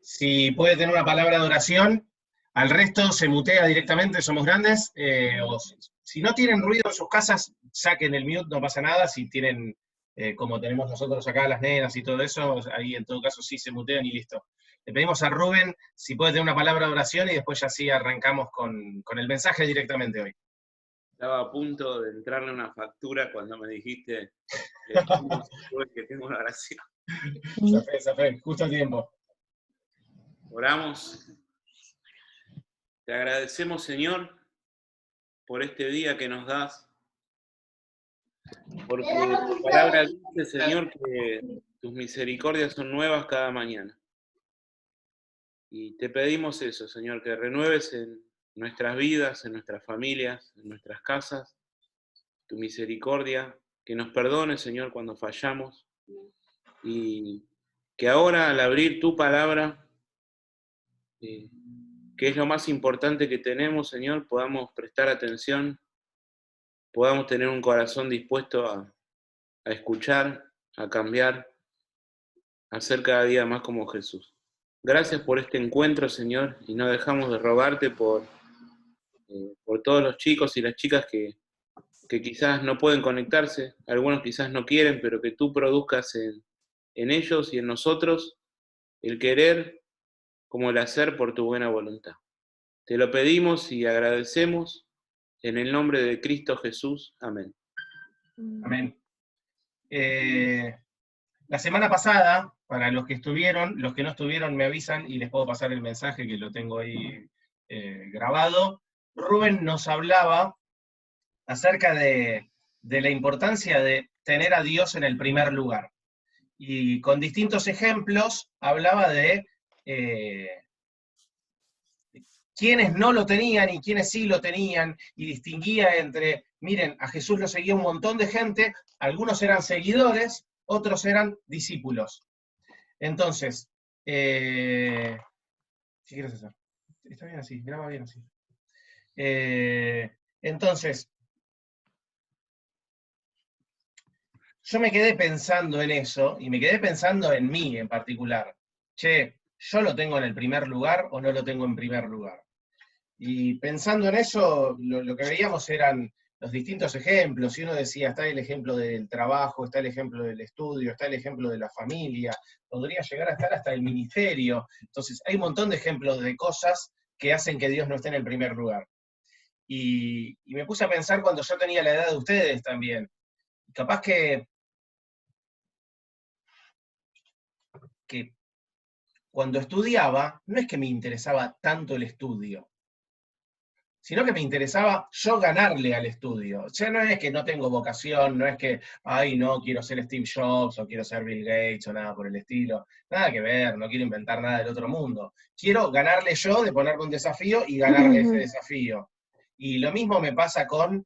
Si puede tener una palabra de oración, al resto se mutea directamente, somos grandes. Si no tienen ruido en sus casas, saquen el mute, no pasa nada. Si tienen, como tenemos nosotros acá, las nenas y todo eso, ahí en todo caso sí se mutean y listo. Le pedimos a Rubén si puede tener una palabra de oración y después ya sí arrancamos con el mensaje directamente hoy. Estaba a punto de entrarle una factura cuando me dijiste que tengo una oración. Zafé, justo a tiempo. Oramos. Te agradecemos, Señor, por este día que nos das, porque tu palabra dice, Señor, que tus misericordias son nuevas cada mañana. Y te pedimos eso, Señor, que renueves en nuestras vidas, en nuestras familias, en nuestras casas, tu misericordia, que nos perdones, Señor, cuando fallamos, y que ahora al abrir tu palabra, que es lo más importante que tenemos, Señor, podamos prestar atención, podamos tener un corazón dispuesto a escuchar, a cambiar, a ser cada día más como Jesús. Gracias por este encuentro, Señor, y no dejamos de rogarte por todos los chicos y las chicas que quizás no pueden conectarse, algunos quizás no quieren, pero que tú produzcas en ellos y en nosotros el querer como el hacer por tu buena voluntad. Te lo pedimos y agradecemos en el nombre de Cristo Jesús. Amén. Amén. La semana pasada, para los que estuvieron, los que no estuvieron me avisan y les puedo pasar el mensaje que lo tengo ahí grabado. Rubén nos hablaba acerca de la importancia de tener a Dios en el primer lugar. Y con distintos ejemplos hablaba de quienes no lo tenían y quienes sí lo tenían, y distinguía entre, miren, a Jesús lo seguía un montón de gente, algunos eran seguidores, otros eran discípulos. Entonces, ¿qué quieres hacer? Está bien así, graba bien así. Entonces, yo me quedé pensando en eso, y me quedé pensando en mí en particular. Che, ¿yo lo tengo en el primer lugar o no lo tengo en primer lugar? Y pensando en eso, lo que veíamos eran los distintos ejemplos, y uno decía, está el ejemplo del trabajo, está el ejemplo del estudio, está el ejemplo de la familia, podría llegar a estar hasta el ministerio. Entonces, hay un montón de ejemplos de cosas que hacen que Dios no esté en el primer lugar. Y me puse a pensar cuando yo tenía la edad de ustedes también. Capaz que cuando estudiaba, no es que me interesaba tanto el estudio, sino que me interesaba yo ganarle al estudio. O sea, no es que no tengo vocación, no es que, ay, no, quiero ser Steve Jobs, o quiero ser Bill Gates, o nada por el estilo. Nada que ver, no quiero inventar nada del otro mundo. Quiero ganarle yo, de ponerme un desafío y ganarle ese desafío. Y lo mismo me pasa con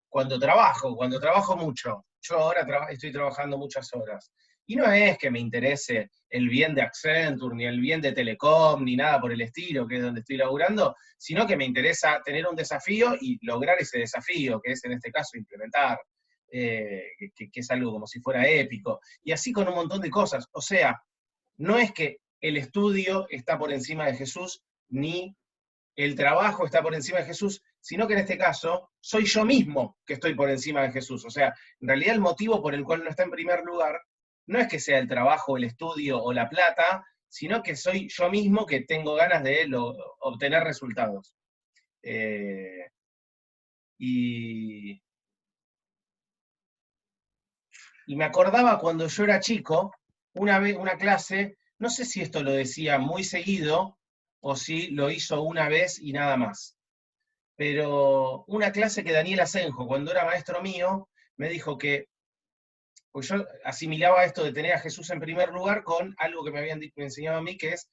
cuando trabajo mucho. Yo ahora estoy trabajando muchas horas. Y no es que me interese el bien de Accenture, ni el bien de Telecom, ni nada por el estilo, que es donde estoy laburando, sino que me interesa tener un desafío y lograr ese desafío, que es en este caso implementar, que es algo como si fuera épico. Y así con un montón de cosas. O sea, no es que el estudio está por encima de Jesús, ni el trabajo está por encima de Jesús, sino que en este caso soy yo mismo que estoy por encima de Jesús. O sea, en realidad el motivo por el cual no está en primer lugar no es que sea el trabajo, el estudio o la plata, sino que soy yo mismo que tengo ganas de obtener resultados. Y me acordaba cuando yo era chico, una vez, una clase, no sé si esto lo decía muy seguido o si lo hizo una vez y nada más, pero una clase que Daniel Asenjo, cuando era maestro mío, me dijo que, pues yo asimilaba esto de tener a Jesús en primer lugar con algo que me habían enseñado a mí, que es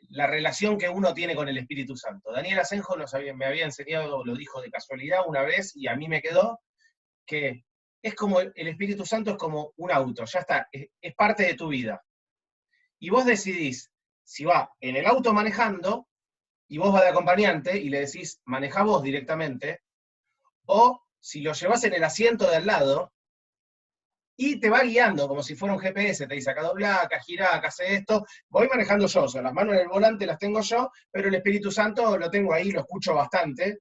la relación que uno tiene con el Espíritu Santo. Daniel Asenjo me había enseñado, lo dijo de casualidad una vez, y a mí me quedó, que es como el Espíritu Santo es como un auto, ya está, es parte de tu vida. Y vos decidís si va en el auto manejando, y vos vas de acompañante, y le decís, manejá vos directamente, o si lo llevas en el asiento de al lado, y te va guiando como si fuera un GPS, te dice acá doblá, acá girá, acá hace esto, voy manejando yo, o sea, las manos en el volante las tengo yo, pero el Espíritu Santo lo tengo ahí, lo escucho bastante,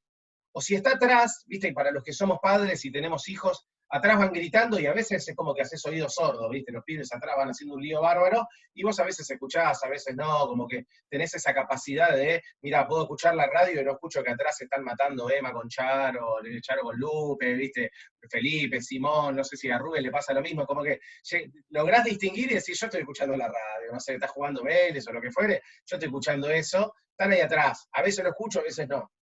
o si está atrás, viste, para los que somos padres y tenemos hijos, atrás van gritando y a veces es como que haces oído sordo, viste, los pibes atrás van haciendo un lío bárbaro, y vos a veces escuchás, a veces no, como que tenés esa capacidad de, mira, puedo escuchar la radio y no escucho que atrás se están matando Emma con Charo, Charo con Lupe, viste, Felipe, Simón, no sé si a Rubén le pasa lo mismo, como que lográs distinguir y decir, yo estoy escuchando la radio, no sé, estás jugando Vélez o lo que fuere, yo estoy escuchando eso, están ahí atrás, a veces lo escucho, a veces no.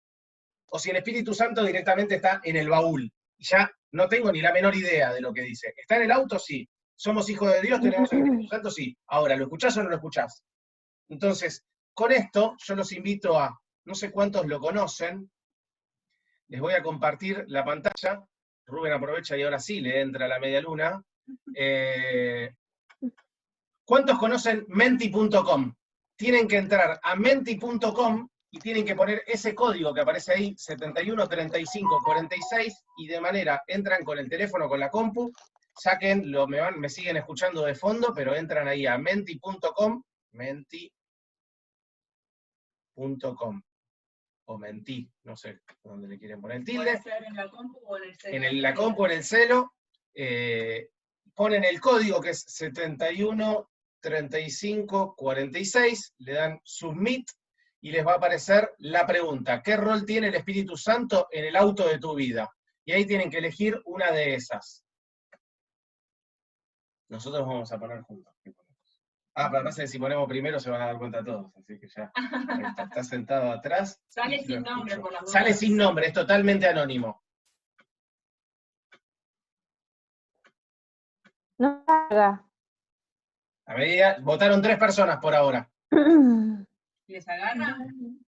O si el Espíritu Santo directamente está en el baúl, y ya no tengo ni la menor idea de lo que dice. ¿Está en el auto? Sí. ¿Somos hijos de Dios? ¿Tenemos el Espíritu Santo? Sí. Ahora, ¿lo escuchás o no lo escuchás? Entonces, con esto, yo los invito a, no sé cuántos lo conocen, les voy a compartir la pantalla. Rubén aprovecha y ahora sí le entra la media luna. ¿Cuántos conocen menti.com? Tienen que entrar a menti.com y tienen que poner ese código que aparece ahí, 713546, y de manera, entran con el teléfono, con la compu, sáquenlo, me siguen escuchando de fondo, pero entran ahí a menti.com, menti.com, o mentí, no sé dónde le quieren poner el tilde. Puede ser en la compu o en el celo. En la compu o en el celo, ponen el código que es 713546, le dan submit, y les va a aparecer la pregunta: ¿qué rol tiene el Espíritu Santo en el auto de tu vida? Y ahí tienen que elegir una de esas. Nosotros vamos a poner juntos. Ah, pero además si ponemos primero se van a dar cuenta todos, así que ya está sentado atrás. Sale sin nombre por las dudas. Sale sin nombre, es totalmente anónimo. No carga. A medida, votaron 3 personas por ahora. ¿Les agarra?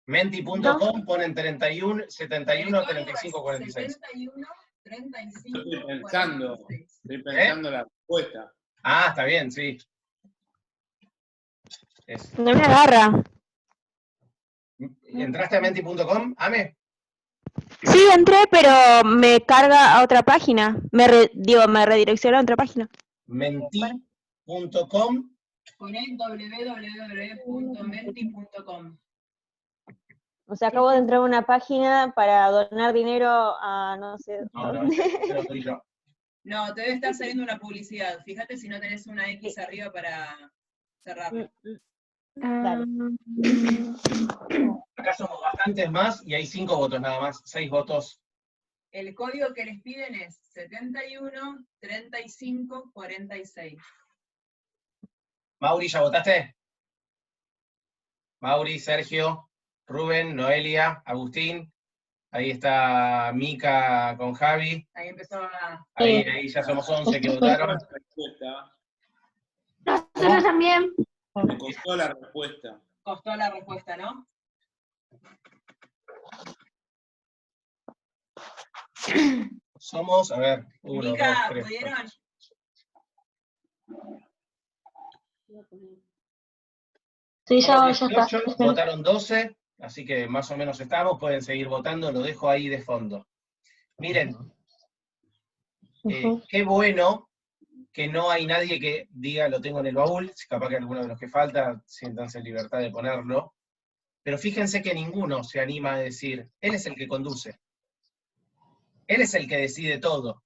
Menti.com, ponen 31, 71, 35, 46. 71, 35, Estoy pensando, 46. estoy pensando la respuesta. Ah, está bien, sí. No me agarra. ¿Entraste a menti.com, Ame? Sí, entré, pero me carga a otra página. Me redirecciona a otra página. Menti.com. Poné www.menti.com. O sea, acabo de entrar a una página para donar dinero a no sé dónde. No, soy yo. No, te debe estar saliendo una publicidad. Fíjate si no tenés una X arriba para cerrarlo. Dale. Acá somos bastantes más y hay 5 votos nada más, 6 votos. El código que les piden es 71, 35, 46. Mauri, ¿ya votaste? Mauri, Sergio, Rubén, Noelia, Agustín. Ahí está Mica con Javi. Ahí empezó a... Ahí ya somos 11 que votaron. Nosotros también. Me costó la respuesta. Costó la respuesta, ¿no? Somos, a ver, 1, 2, Mica, 3. ¿pudieron? Sí, ya está. 18, votaron 12, así que más o menos estamos, pueden seguir votando, lo dejo ahí de fondo. Miren, qué bueno que no hay nadie que diga lo tengo en el baúl, si capaz que alguno de los que falta, siéntanse en libertad de ponerlo, pero fíjense que ninguno se anima a decir, él es el que conduce, él es el que decide todo.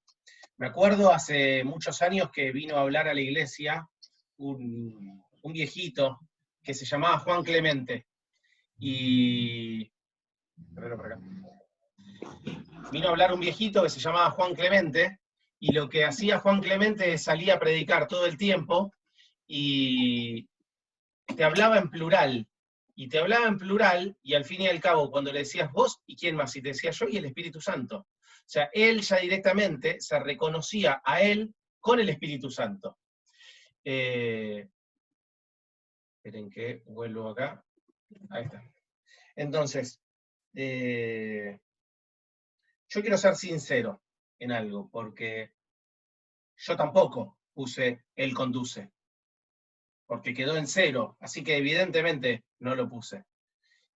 Me acuerdo hace muchos años que vino a hablar a la iglesia un viejito que se llamaba Juan Clemente, y... Vino a hablar un viejito que se llamaba Juan Clemente, y lo que hacía Juan Clemente es salir a predicar todo el tiempo, y te hablaba en plural, y te hablaba en plural, y al fin y al cabo, cuando le decías vos, ¿y quién más? Y te decía yo y el Espíritu Santo. O sea, él ya directamente se reconocía a él con el Espíritu Santo. Esperen que vuelvo acá. Ahí está. Entonces, yo quiero ser sincero en algo, porque yo tampoco puse él conduce, porque quedó en 0, así que evidentemente no lo puse.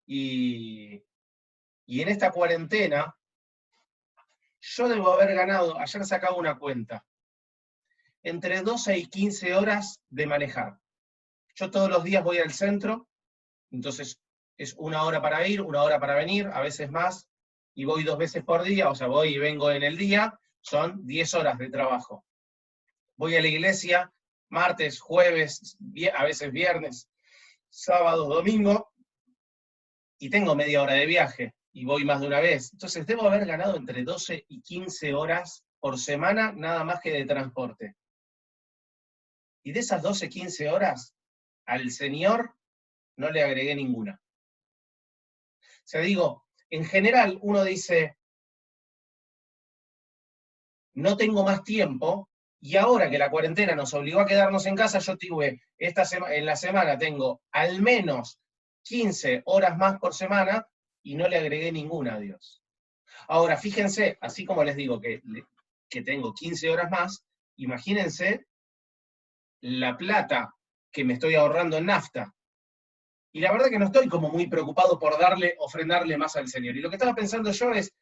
Y en esta cuarentena, yo debo haber ganado, ayer sacaba una cuenta, entre 12 y 15 horas de manejar. Yo todos los días voy al centro, entonces es 1 hora para ir, 1 hora para venir, a veces más, y voy 2 veces por día, o sea, voy y vengo en el día, son 10 horas de trabajo. Voy a la iglesia martes, jueves, a veces viernes, sábado, domingo, y tengo media hora de viaje, y voy más de una vez. Entonces debo haber ganado entre 12 y 15 horas por semana, nada más que de transporte. Y de esas 12, 15 horas, al Señor no le agregué ninguna. O sea, digo, en general uno dice, no tengo más tiempo, y ahora que la cuarentena nos obligó a quedarnos en casa, yo tuve, en la semana tengo al menos 15 horas más por semana, y no le agregué ninguna a Dios. Ahora, fíjense, así como les digo que tengo 15 horas más, imagínense la plata que me estoy ahorrando en nafta. Y la verdad que no estoy como muy preocupado por ofrendarle más al Señor. Y lo que estaba pensando yo es,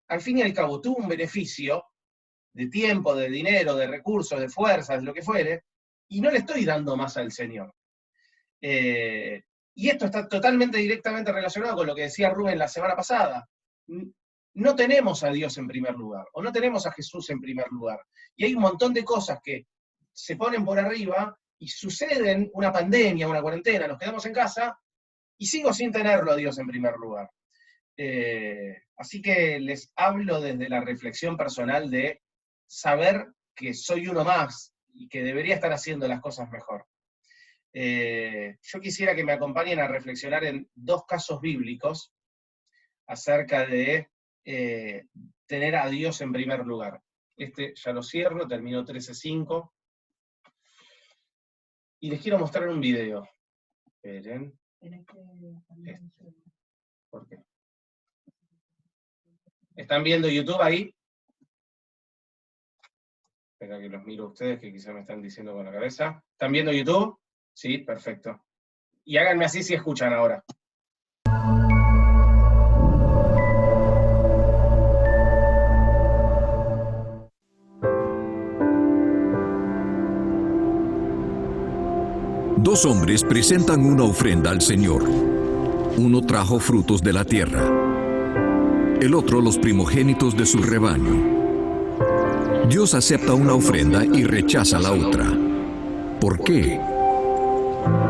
al fin y al cabo, tuve un beneficio de tiempo, de dinero, de recursos, de fuerzas, de lo que fuere, y no le estoy dando más al Señor. Y esto está totalmente directamente relacionado con lo que decía Rubén la semana pasada. No tenemos a Dios en primer lugar, o no tenemos a Jesús en primer lugar. Y hay un montón de cosas que se ponen por arriba, y suceden una pandemia, una cuarentena, nos quedamos en casa, y sigo sin tenerlo a Dios en primer lugar. Así que les hablo desde la reflexión personal de saber que soy uno más, y que debería estar haciendo las cosas mejor. Yo quisiera que me acompañen a reflexionar en 2 casos bíblicos acerca de tener a Dios en primer lugar. Este ya lo cierro, terminó 13:5. Y les quiero mostrar un video. Esperen. ¿Por qué? ¿Están viendo YouTube ahí? Espera que los miro a ustedes, que quizás me están diciendo con la cabeza. ¿Están viendo YouTube? Sí, perfecto. Y háganme así si escuchan ahora. Dos hombres presentan una ofrenda al Señor. Uno trajo frutos de la tierra, el otro los primogénitos de su rebaño. Dios acepta una ofrenda y rechaza la otra. ¿Por qué?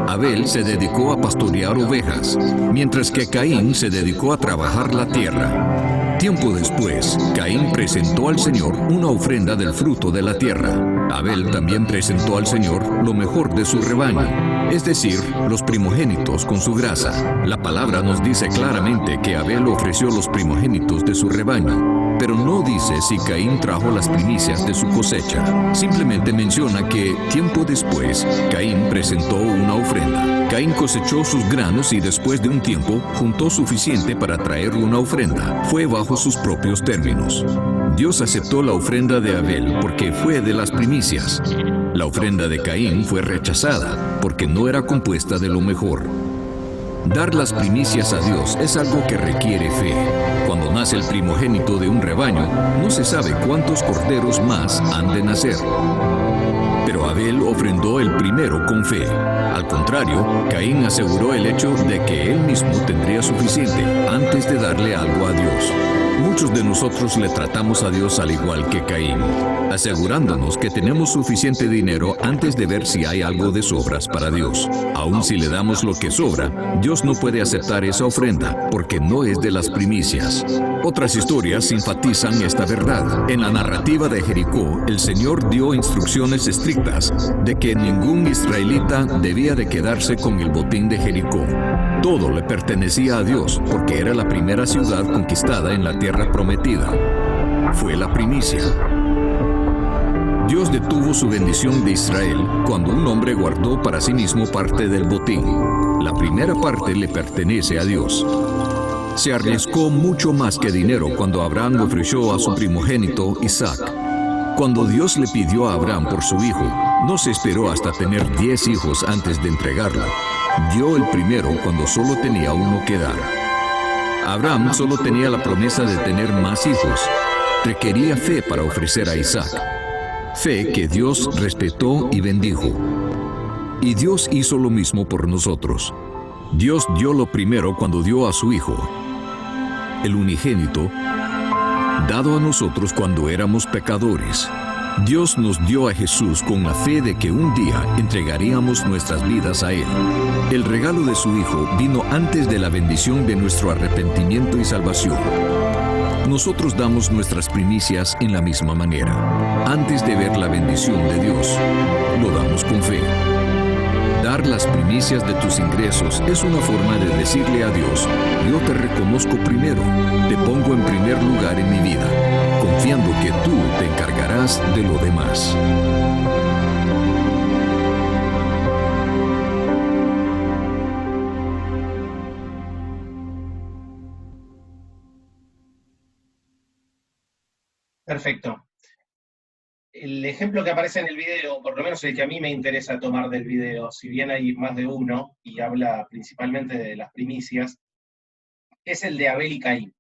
Abel se dedicó a pastorear ovejas, mientras que Caín se dedicó a trabajar la tierra. Tiempo después, Caín presentó al Señor una ofrenda del fruto de la tierra. Abel también presentó al Señor lo mejor de su rebaño, es decir, los primogénitos con su grasa. La palabra nos dice claramente que Abel ofreció los primogénitos de su rebaño, pero no dice si Caín trajo las primicias de su cosecha. Simplemente menciona que, tiempo después, Caín presentó una ofrenda. Caín cosechó sus granos y después de un tiempo juntó suficiente para traerle una ofrenda. Fue bajo sus propios términos. Dios aceptó la ofrenda de Abel porque fue de las primicias. La ofrenda de Caín fue rechazada porque no era compuesta de lo mejor. Dar las primicias a Dios es algo que requiere fe. Cuando nace el primogénito de un rebaño, no se sabe cuántos corderos más han de nacer. Pero Abel ofrendó el primero con fe. Al contrario, Caín aseguró el hecho de que él mismo tendría suficiente antes de darle algo a Dios. Muchos de nosotros le tratamos a Dios al igual que Caín, asegurándonos que tenemos suficiente dinero antes de ver si hay algo de sobras para Dios. Aun si le damos lo que sobra, Dios no puede aceptar esa ofrenda porque no es de las primicias. Otras historias enfatizan esta verdad. En la narrativa de Jericó, el Señor dio instrucciones estrictas de que ningún israelita debía de quedarse con el botín de Jericó. Todo le pertenecía a Dios porque era la primera ciudad conquistada en la tierra prometida. Fue la primicia. Dios detuvo su bendición de Israel cuando un hombre guardó para sí mismo parte del botín. La primera parte le pertenece a Dios. Se arriesgó mucho más que dinero cuando Abraham le ofreció a su primogénito Isaac. Cuando Dios le pidió a Abraham por su hijo, no se esperó hasta tener 10 hijos antes de entregarlo. Dio el primero cuando solo tenía uno que dar. Abraham solo tenía la promesa de tener más hijos. Requería fe para ofrecer a Isaac. Fe que Dios respetó y bendijo. Y Dios hizo lo mismo por nosotros. Dios dio lo primero cuando dio a su Hijo, el unigénito, dado a nosotros cuando éramos pecadores. Dios nos dio a Jesús con la fe de que un día entregaríamos nuestras vidas a Él. El regalo de su Hijo vino antes de la bendición de nuestro arrepentimiento y salvación. Nosotros damos nuestras primicias en la misma manera. Antes de ver la bendición de Dios, lo damos con fe. Dar las primicias de tus ingresos es una forma de decirle a Dios: yo te reconozco primero, te pongo en primer lugar en mi vida, confiando que tú te encargarás de lo demás. Perfecto. El ejemplo que aparece en el video, por lo menos el que a mí me interesa tomar del video, si bien hay más de uno, y habla principalmente de las primicias, es el de Abel y Caín.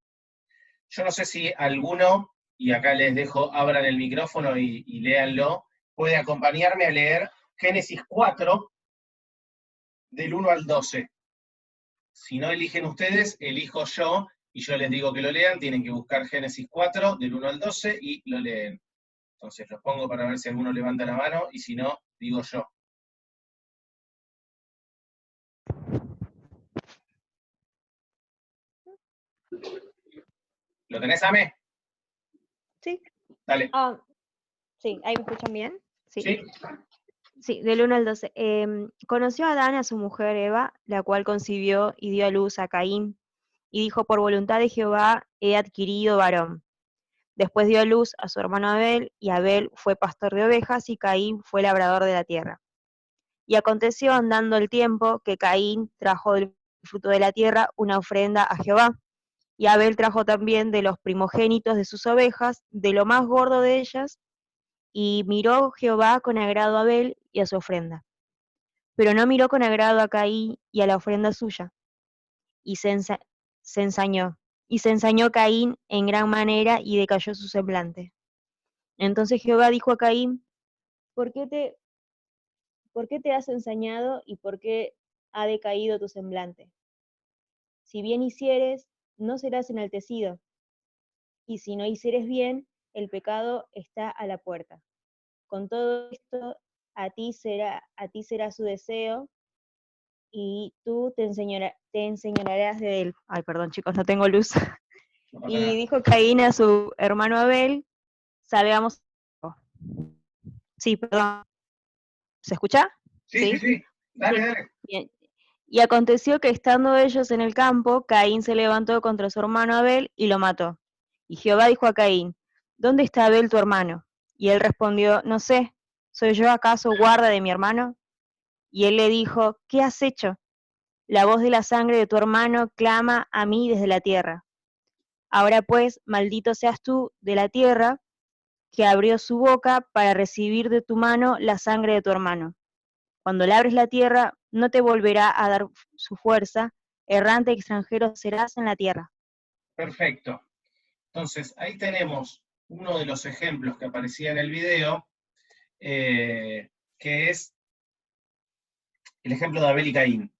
Yo no sé si alguno, y acá les dejo, abran el micrófono y léanlo, puede acompañarme a leer Génesis 4, del 1 al 12. Si no eligen ustedes, elijo yo, y yo les digo que lo lean. Tienen que buscar Génesis 4, del 1 al 12, y lo leen. Entonces los pongo para ver si alguno levanta la mano, y si no, digo yo. ¿Lo tenés, Ame? Sí. Dale. Sí, ¿ahí me escuchan bien? ¿Sí? Sí, del 1 al 12. Conoció a Adán a su mujer Eva, la cual concibió y dio a luz a Caín, y dijo: por voluntad de Jehová he adquirido varón. Después dio a luz a su hermano Abel, y Abel fue pastor de ovejas, y Caín fue labrador de la tierra. Y aconteció, andando el tiempo, que Caín trajo del fruto de la tierra una ofrenda a Jehová, y Abel trajo también de los primogénitos de sus ovejas, de lo más gordo de ellas, y miró Jehová con agrado a Abel y a su ofrenda. Pero no miró con agrado a Caín y a la ofrenda suya, y se ensañó. Y se ensañó Caín en gran manera, y decayó su semblante. Entonces Jehová dijo a Caín: ¿Por qué te has ensañado, y por qué ha decaído tu semblante? Si bien hicieres, no serás enaltecido, y si no hicieres bien, el pecado está a la puerta. Con todo esto, a ti será su deseo, y tú te enseñorearás de él. Ay, perdón, chicos, no tengo luz. No pasa Y nada. dijo Caín a su hermano Abel: salgamos. Sí, perdón. ¿Se escucha? Sí. Dale. Bien. Y aconteció que, estando ellos en el campo, Caín se levantó contra su hermano Abel y lo mató. Y Jehová dijo a Caín: ¿dónde está Abel tu hermano? Y él respondió: no sé, ¿soy yo acaso guarda de mi hermano? Y él le dijo: ¿qué has hecho? La voz de la sangre de tu hermano clama a mí desde la tierra. Ahora pues, maldito seas tú de la tierra, que abrió su boca para recibir de tu mano la sangre de tu hermano. Cuando labres la tierra, no te volverá a dar su fuerza, errante extranjero serás en la tierra. Perfecto. Entonces, ahí tenemos uno de los ejemplos que aparecía en el video, que es el ejemplo de Abel y Caín.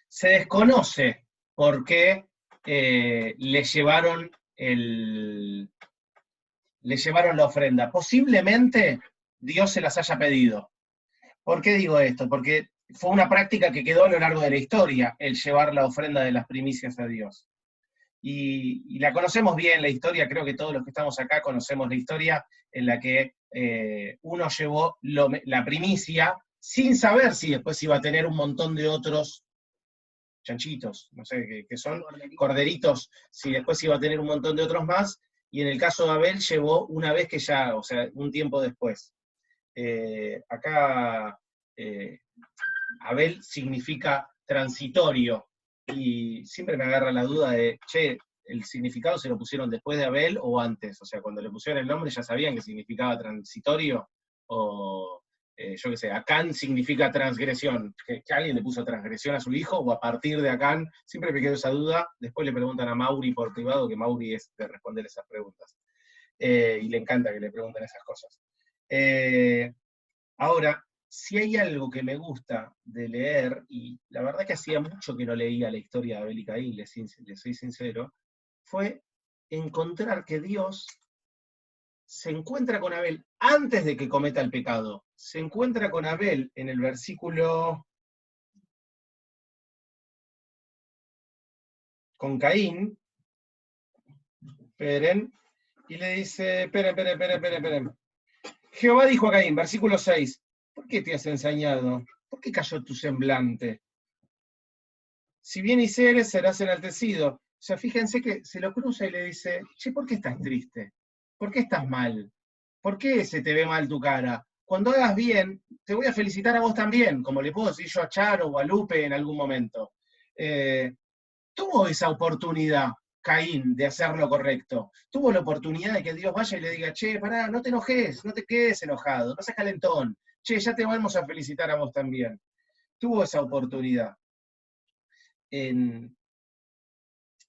Se desconoce por qué le llevaron la ofrenda. Posiblemente Dios se las haya pedido. ¿Por qué digo esto? Porque fue una práctica que quedó a lo largo de la historia, el llevar la ofrenda de las primicias a Dios. Y la conocemos bien, la historia. Creo que todos los que estamos acá conocemos la historia en la que uno llevó la primicia sin saber si después iba a tener un montón de otros chanchitos, no sé qué son, corderitos, si después iba a tener un montón de otros más, y en el caso de Abel llevó una vez que ya, o sea, un tiempo después. Acá Abel significa transitorio, y siempre me agarra la duda de, che, ¿el significado se lo pusieron después de Abel o antes? O sea, cuando le pusieron el nombre ya sabían que significaba transitorio, o yo qué sé, Acán significa transgresión, que alguien le puso transgresión a su hijo, o a partir de Acán, siempre me quedó esa duda. Después le preguntan a Mauri por privado, que Mauri es de responder esas preguntas, y le encanta que le pregunten esas cosas. Ahora, si hay algo que me gusta de leer, y la verdad que hacía mucho que no leía la historia de Abel y Caín, les soy sincero, fue encontrar que Dios se encuentra con Abel antes de que cometa el pecado. Se encuentra con Abel en el versículo... con Caín, esperen, y le dice, esperen. Jehová dijo a Caín, versículo 6, ¿por qué te has ensañado? ¿Por qué cayó tu semblante? Si bien hicieres, serás enaltecido. O sea, fíjense que se lo cruza y le dice, che, ¿por qué estás triste? ¿Por qué estás mal? ¿Por qué se te ve mal tu cara? Cuando hagas bien, te voy a felicitar a vos también, como le puedo decir yo a Charo o a Lupe en algún momento. Tuvo esa oportunidad, Caín, de hacer lo correcto. Tuvo la oportunidad de que Dios vaya y le diga, che, pará, no te enojes, no te quedes enojado, no seas calentón. Che, ya te vamos a felicitar a vos también. Tuvo esa oportunidad. En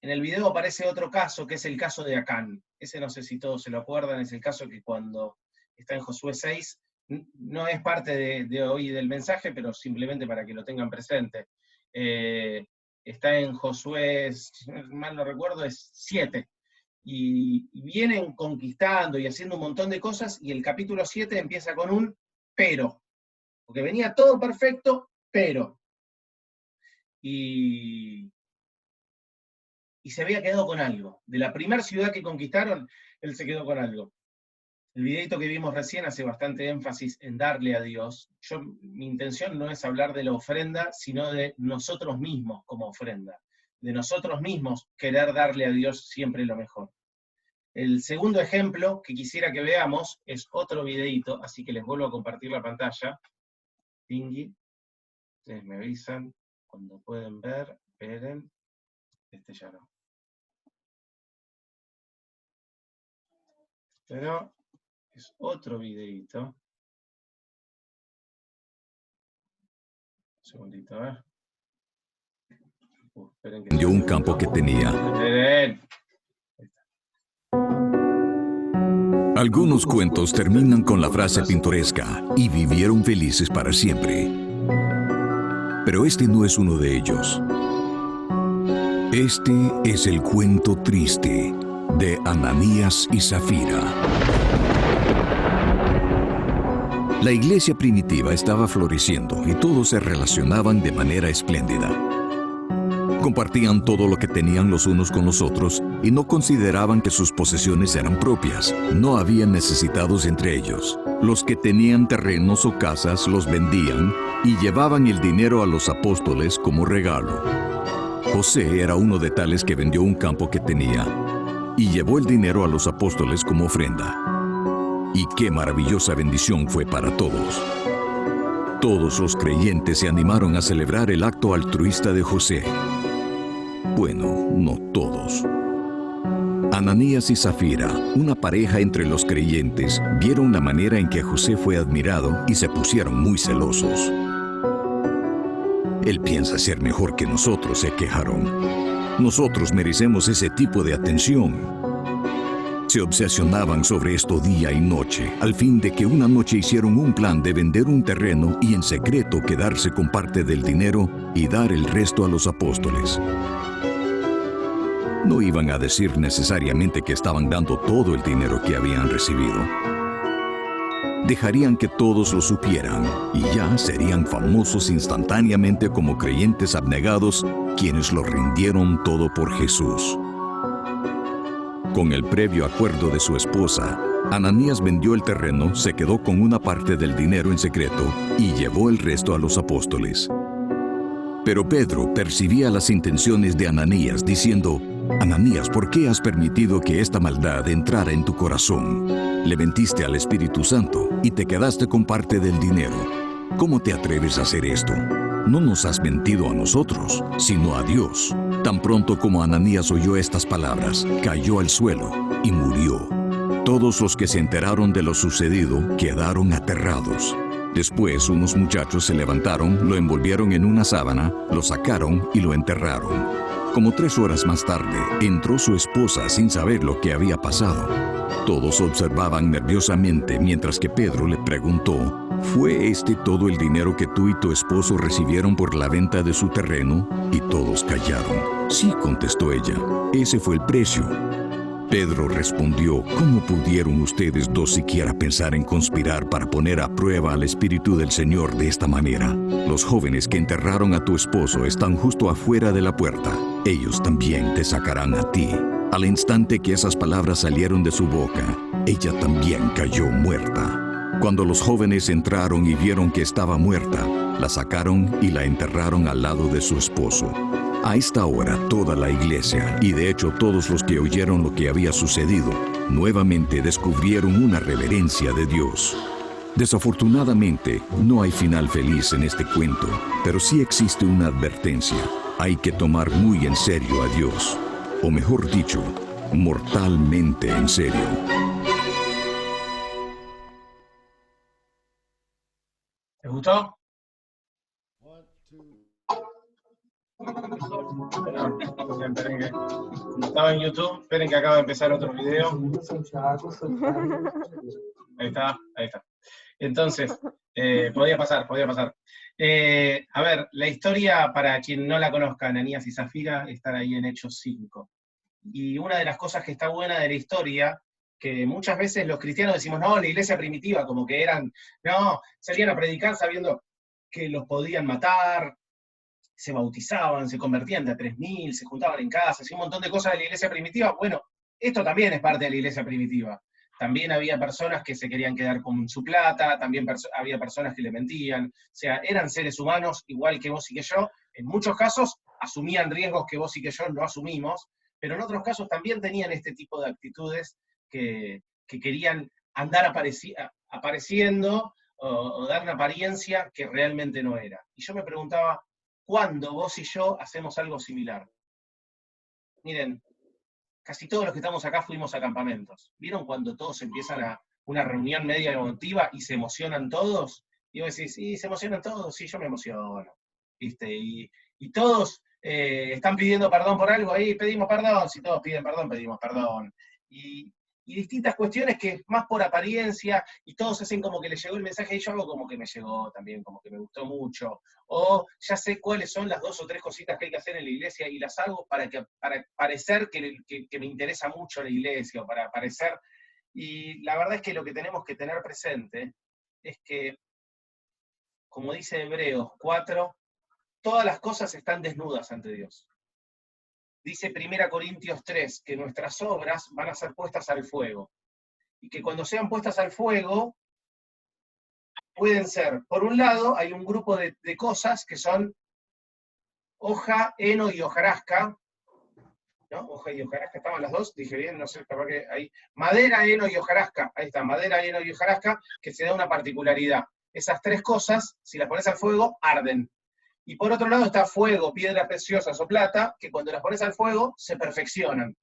el video aparece otro caso, que es el caso de Acán. Ese no sé si todos se lo acuerdan, es el caso que cuando está en Josué 6, no es parte de hoy del mensaje, pero simplemente para que lo tengan presente. Está en Josué, mal no recuerdo, es 7. Y vienen conquistando y haciendo un montón de cosas, y el capítulo 7 empieza con un pero. Porque venía todo perfecto, pero. Y se había quedado con algo. De la primera ciudad que conquistaron, él se quedó con algo. El videito que vimos recién hace bastante énfasis en darle a Dios. Mi intención no es hablar de la ofrenda, sino de nosotros mismos como ofrenda. De nosotros mismos querer darle a Dios siempre lo mejor. El segundo ejemplo que quisiera que veamos es otro videito, así que les vuelvo a compartir la pantalla. Pingui, ustedes me avisan cuando pueden ver. Esperen, este ya no. Pero es otro videito. Un segundito, a ver. Esperen que... Dio un campo que tenía. Esperen. Algunos cuentos terminan con la frase pintoresca, y vivieron felices para siempre. Pero este no es uno de ellos. Este es el cuento triste de Ananías y Zafira. La iglesia primitiva estaba floreciendo y todos se relacionaban de manera espléndida. Compartían todo lo que tenían los unos con los otros y no consideraban que sus posesiones eran propias. No había necesitados entre ellos. Los que tenían terrenos o casas los vendían y llevaban el dinero a los apóstoles como regalo. José era uno de tales que vendió un campo que tenía y llevó el dinero a los apóstoles como ofrenda. Y qué maravillosa bendición fue para todos. Todos los creyentes se animaron a celebrar el acto altruista de José. Bueno, no todos. Ananías y Zafira, una pareja entre los creyentes, vieron la manera en que José fue admirado y se pusieron muy celosos. Él piensa ser mejor que nosotros, se quejaron. Nosotros merecemos ese tipo de atención. Se obsesionaban sobre esto día y noche, al fin de que una noche hicieron un plan de vender un terreno y en secreto quedarse con parte del dinero y dar el resto a los apóstoles. No iban a decir necesariamente que estaban dando todo el dinero que habían recibido. Dejarían que todos lo supieran y ya serían famosos instantáneamente como creyentes abnegados, quienes lo rindieron todo por Jesús. Con el previo acuerdo de su esposa, Ananías vendió el terreno, se quedó con una parte del dinero en secreto y llevó el resto a los apóstoles. Pero Pedro percibía las intenciones de Ananías, diciendo: Ananías, ¿por qué has permitido que esta maldad entrara en tu corazón? Le mentiste al Espíritu Santo y te quedaste con parte del dinero. ¿Cómo te atreves a hacer esto? No nos has mentido a nosotros, sino a Dios. Tan pronto como Ananías oyó estas palabras, cayó al suelo y murió. Todos los que se enteraron de lo sucedido quedaron aterrados. Después, unos muchachos se levantaron, lo envolvieron en una sábana, lo sacaron y lo enterraron. Como 3 horas más tarde, entró su esposa sin saber lo que había pasado. Todos observaban nerviosamente mientras que Pedro le preguntó, ¿fue este todo el dinero que tú y tu esposo recibieron por la venta de su terreno? Y todos callaron. Sí, contestó ella, ese fue el precio. Pedro respondió, ¿cómo pudieron ustedes dos siquiera pensar en conspirar para poner a prueba al Espíritu del Señor de esta manera? Los jóvenes que enterraron a tu esposo están justo afuera de la puerta. Ellos también te sacarán a ti. Al instante que esas palabras salieron de su boca, ella también cayó muerta. Cuando los jóvenes entraron y vieron que estaba muerta, la sacaron y la enterraron al lado de su esposo. A esta hora, toda la iglesia, y de hecho todos los que oyeron lo que había sucedido, nuevamente descubrieron una reverencia de Dios. Desafortunadamente, no hay final feliz en este cuento, pero sí existe una advertencia. Hay que tomar muy en serio a Dios. O mejor dicho, mortalmente en serio. ¿Te gustó? Esperen que estaba en YouTube, esperen que acaba de empezar otro video. Ahí está, ahí está. Entonces, podía pasar. A ver, la historia, para quien no la conozca, Ananías y Zafira, están ahí en Hechos 5. Y una de las cosas que está buena de la historia, que muchas veces los cristianos decimos, no, la iglesia primitiva, como que salían a predicar sabiendo que los podían matar, se bautizaban, se convertían de a 3.000, se juntaban en casas, y un montón de cosas de la iglesia primitiva. Bueno, esto también es parte de la iglesia primitiva. También había personas que se querían quedar con su plata, también había personas que le mentían, o sea, eran seres humanos igual que vos y que yo. En muchos casos asumían riesgos que vos y que yo no asumimos, pero en otros casos también tenían este tipo de actitudes que querían andar apareciendo o dar una apariencia que realmente no era. Y yo me preguntaba, ¿cuándo vos y yo hacemos algo similar? Miren, casi todos los que estamos acá fuimos a campamentos. ¿Vieron cuando todos empiezan a una reunión media emotiva y se emocionan todos? Y vos decís, sí, se emocionan todos, sí, yo me emociono. ¿Viste? Y todos están pidiendo perdón por algo, ahí pedimos perdón, si todos piden perdón, pedimos perdón. Y distintas cuestiones que más por apariencia, y todos hacen como que les llegó el mensaje, y yo hago como que me llegó también, como que me gustó mucho, o ya sé cuáles son las 2 o 3 cositas que hay que hacer en la iglesia, y las hago para parecer que me interesa mucho la iglesia, o para parecer, y la verdad es que lo que tenemos que tener presente es que, como dice Hebreos 4, todas las cosas están desnudas ante Dios. Dice 1 Corintios 3, que nuestras obras van a ser puestas al fuego. Y que cuando sean puestas al fuego, pueden ser, por un lado, hay un grupo de cosas que son hoja, heno y hojarasca, ¿no? Hoja y hojarasca, estaban las dos, dije bien, no sé, capaz que ahí. Madera, heno y hojarasca, ahí está, madera, heno y hojarasca, que se da una particularidad. Esas 3 cosas, si las pones al fuego, arden. Y por otro lado está fuego, piedras preciosas o plata, que cuando las pones al fuego se perfeccionan.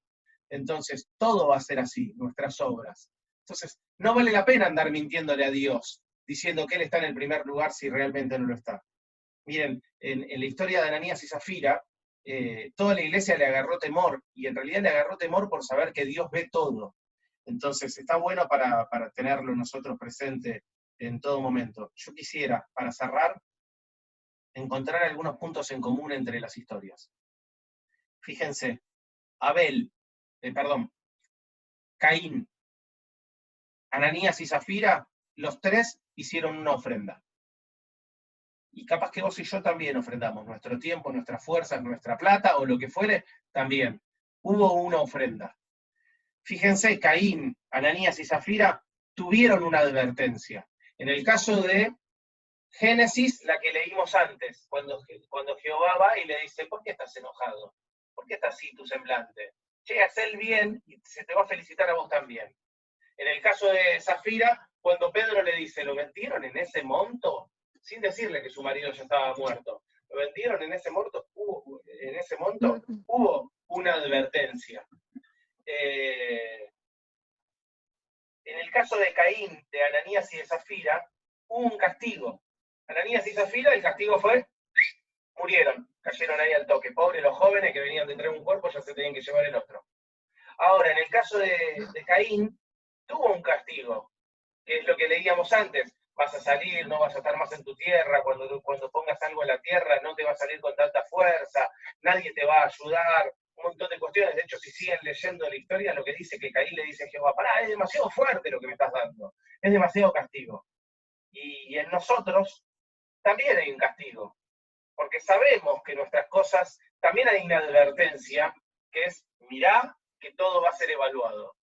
Entonces, todo va a ser así, nuestras obras. Entonces, no vale la pena andar mintiéndole a Dios, diciendo que Él está en el primer lugar si realmente no lo está. Miren, en la historia de Ananías y Zafira, toda la iglesia le agarró temor, y en realidad le agarró temor por saber que Dios ve todo. Entonces, está bueno para tenerlo nosotros presente en todo momento. Yo quisiera, para cerrar, encontrar algunos puntos en común entre las historias. Fíjense, Caín, Ananías y Zafira, los 3 hicieron una ofrenda. Y capaz que vos y yo también ofrendamos nuestro tiempo, nuestras fuerzas, nuestra plata o lo que fuere, también. Hubo una ofrenda. Fíjense, Caín, Ananías y Zafira tuvieron una advertencia. En el caso de Génesis, la que leímos antes, cuando Jehová va y le dice, ¿por qué estás enojado? ¿Por qué está así tu semblante? Che, haz el bien y se te va a felicitar a vos también. En el caso de Zafira, cuando Pedro le dice, ¿lo vendieron en ese monto? Sin decirle que su marido ya estaba muerto. ¿Lo vendieron en ese monto? Hubo una advertencia. En el caso de Caín, de Ananías y de Zafira, hubo un castigo. Ananías y Zafira, el castigo fue, murieron. cayeron ahí al toque. Pobres los jóvenes que venían de traer un cuerpo, ya se tenían que llevar el otro. Ahora, en el caso de Caín, tuvo un castigo, que es lo que leíamos antes. Vas a salir, no vas a estar más en tu tierra, cuando pongas algo en la tierra no te va a salir con tanta fuerza, nadie te va a ayudar, un montón de cuestiones. De hecho, si siguen leyendo la historia, lo que dice que Caín le dice a Jehová, pará, es demasiado fuerte lo que me estás dando, es demasiado castigo. Y en nosotros también hay un castigo, porque sabemos que nuestras cosas, también hay una advertencia, que es, mirá que todo va a ser evaluado,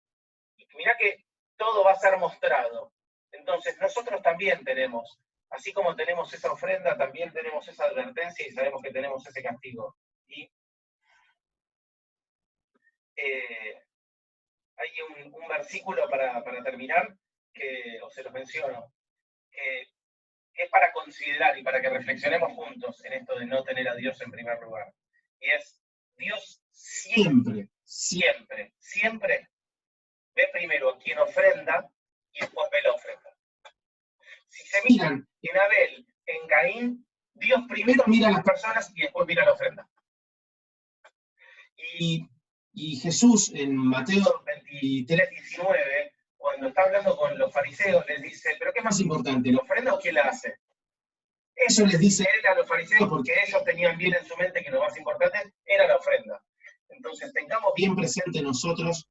y mirá que todo va a ser mostrado. Entonces nosotros también tenemos, así como tenemos esa ofrenda, también tenemos esa advertencia y sabemos que tenemos ese castigo. Y hay un versículo para terminar, que os se los menciono, que es para considerar y para que reflexionemos juntos en esto de no tener a Dios en primer lugar. Y es, Dios siempre, siempre, siempre ve primero a quien ofrenda y después ve la ofrenda. Si se miran en Abel, en Caín, Dios primero mira a las personas y después mira la ofrenda. Y Jesús en Mateo 23, 19, cuando está hablando con los fariseos, les dice, ¿pero qué es más importante, la ofrenda o quién la hace? Eso les dice él a los fariseos porque ellos tenían bien en su mente que lo más importante era la ofrenda. Entonces tengamos bien presente nosotros,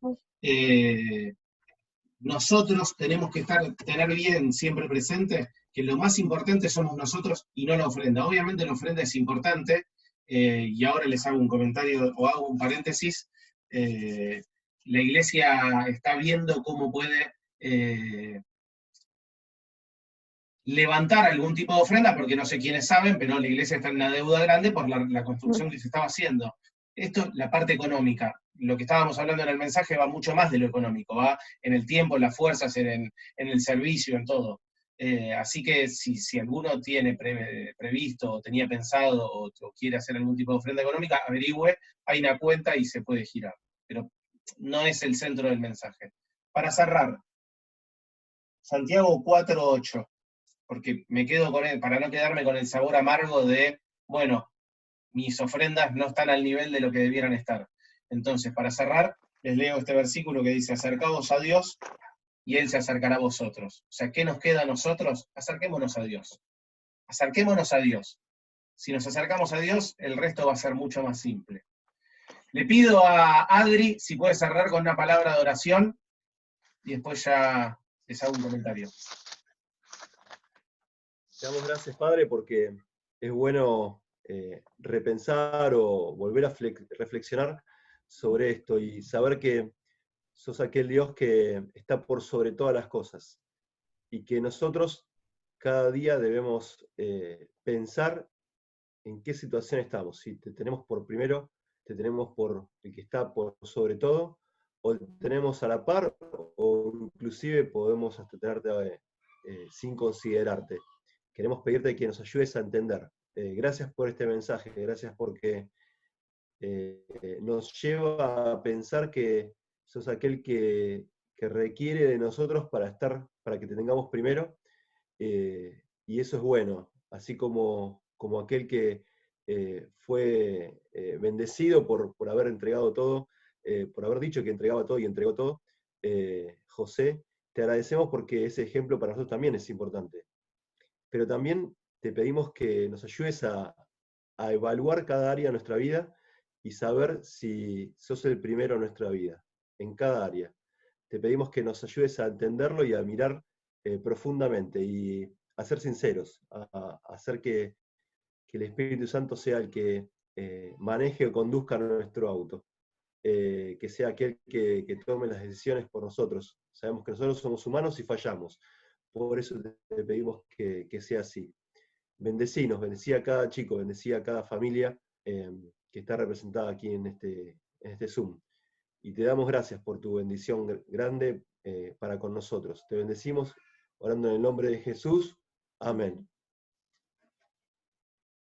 nosotros tenemos que tener bien siempre presente que lo más importante somos nosotros y no la ofrenda. Obviamente la ofrenda es importante, y ahora les hago un comentario o hago un paréntesis. La iglesia está viendo cómo puede levantar algún tipo de ofrenda, porque no sé quiénes saben, pero la iglesia está en una deuda grande por la construcción que se estaba haciendo. Esto, la parte económica. Lo que estábamos hablando en el mensaje va mucho más de lo económico, va en el tiempo, en las fuerzas, en el servicio, en todo. Así que si alguno tiene previsto, o tenía pensado, o quiere hacer algún tipo de ofrenda económica, averigüe, hay una cuenta y se puede girar. Pero no es el centro del mensaje. Para cerrar, Santiago 4:8, porque me quedo con él, para no quedarme con el sabor amargo de, bueno, mis ofrendas no están al nivel de lo que debieran estar. Entonces, para cerrar, les leo este versículo que dice, acercaos a Dios y Él se acercará a vosotros. O sea, ¿qué nos queda a nosotros? Acerquémonos a Dios. Acerquémonos a Dios. Si nos acercamos a Dios, el resto va a ser mucho más simple. Le pido a Adri si puede cerrar con una palabra de oración y después ya les hago un comentario. Te damos gracias, Padre, porque es bueno repensar o volver a reflexionar sobre esto y saber que sos aquel Dios que está por sobre todas las cosas y que nosotros cada día debemos pensar en qué situación estamos. Si te tenemos por primero, te tenemos por el que está por sobre todo, o te tenemos a la par, o inclusive podemos hasta tenerte sin considerarte. Queremos pedirte que nos ayudes a entender. Gracias por este mensaje, gracias porque nos lleva a pensar que sos aquel que requiere de nosotros para que te tengamos primero, y eso es bueno, así como aquel que fue bendecido por haber entregado todo, por haber dicho que entregaba todo y entregó todo, José, te agradecemos porque ese ejemplo para nosotros también es importante. Pero también te pedimos que nos ayudes a evaluar cada área de nuestra vida y saber si sos el primero en nuestra vida, en cada área. Te pedimos que nos ayudes a entenderlo y a mirar profundamente y a ser sinceros, a hacer que el Espíritu Santo sea el que maneje o conduzca nuestro auto, que sea aquel que tome las decisiones por nosotros. Sabemos que nosotros somos humanos y fallamos. Por eso te pedimos que sea así. Bendecinos, bendecí a cada chico, bendecí a cada familia que está representada aquí en este Zoom. Y te damos gracias por tu bendición grande para con nosotros. Te bendecimos orando en el nombre de Jesús. Amén.